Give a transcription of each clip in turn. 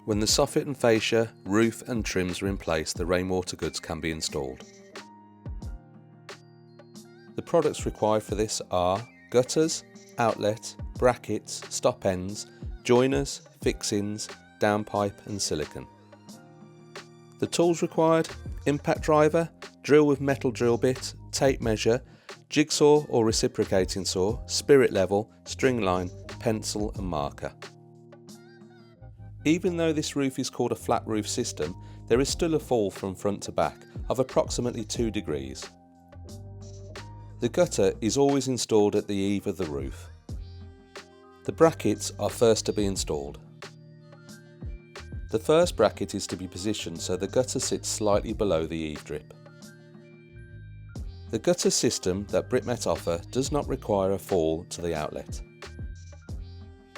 When the soffit and fascia, roof and trims are in place, the rainwater goods can be installed. The products required for this are gutters, outlet, brackets, stop ends, joiners, fixings, downpipe and silicone. The tools required: impact driver, drill with metal drill bit, tape measure, jigsaw or reciprocating saw, spirit level, string line, pencil and marker. Even though this roof is called a flat roof system, there is still a fall from front to back of approximately 2 degrees. The gutter is always installed at the eave of the roof. The brackets are first to be installed. The first bracket is to be positioned so the gutter sits slightly below the eave drip. The gutter system that Britmet offer does not require a fall to the outlet.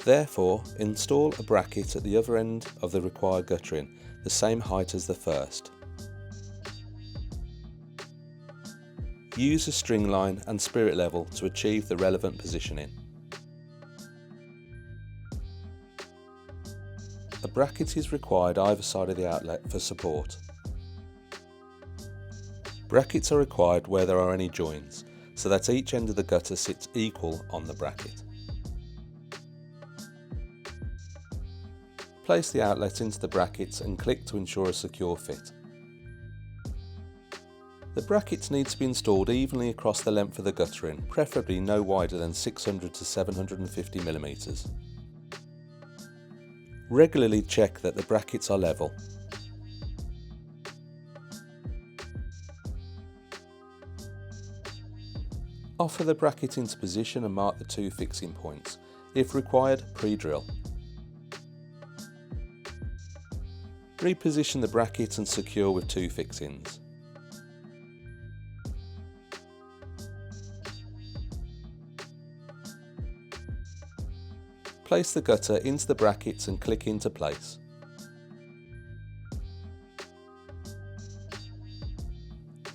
Therefore, install a bracket at the other end of the required guttering, the same height as the first. Use a string line and spirit level to achieve the relevant positioning. A bracket is required either side of the outlet for support. Brackets are required where there are any joins, so that each end of the gutter sits equal on the bracket. Place the outlet into the brackets and click to ensure a secure fit. The brackets need to be installed evenly across the length of the guttering, preferably no wider than 600 to 750 mm. Regularly check that the brackets are level. Offer the bracket into position and mark the 2 fixing points. If required, pre-drill. Reposition the bracket and secure with 2 fixings. Place the gutter into the brackets and click into place.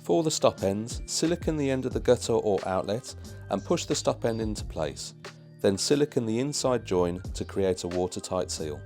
For the stop ends, silicone the end of the gutter or outlet and push the stop end into place. Then silicone the inside join to create a watertight seal.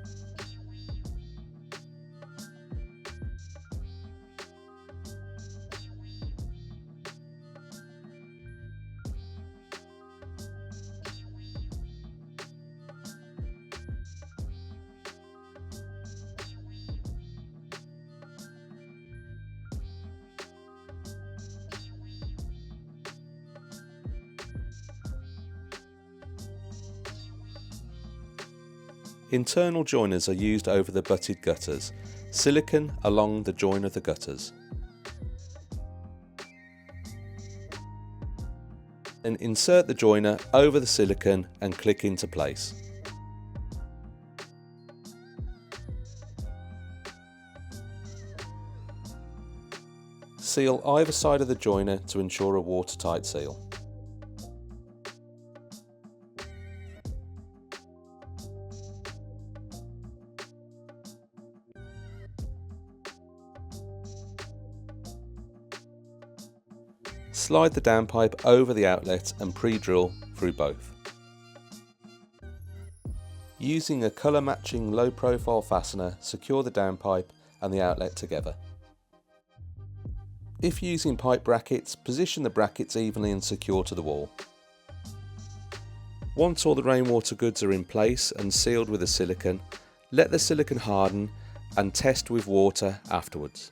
Internal joiners are used over the butted gutters, silicone along the join of the gutters. Then insert the joiner over the silicone and click into place. Seal either side of the joiner to ensure a watertight seal. Slide the downpipe over the outlet and pre-drill through both. Using a colour matching low profile fastener, secure the downpipe and the outlet together. If using pipe brackets, position the brackets evenly and secure to the wall. Once all the rainwater goods are in place and sealed with the silicone, let the silicone harden and test with water afterwards.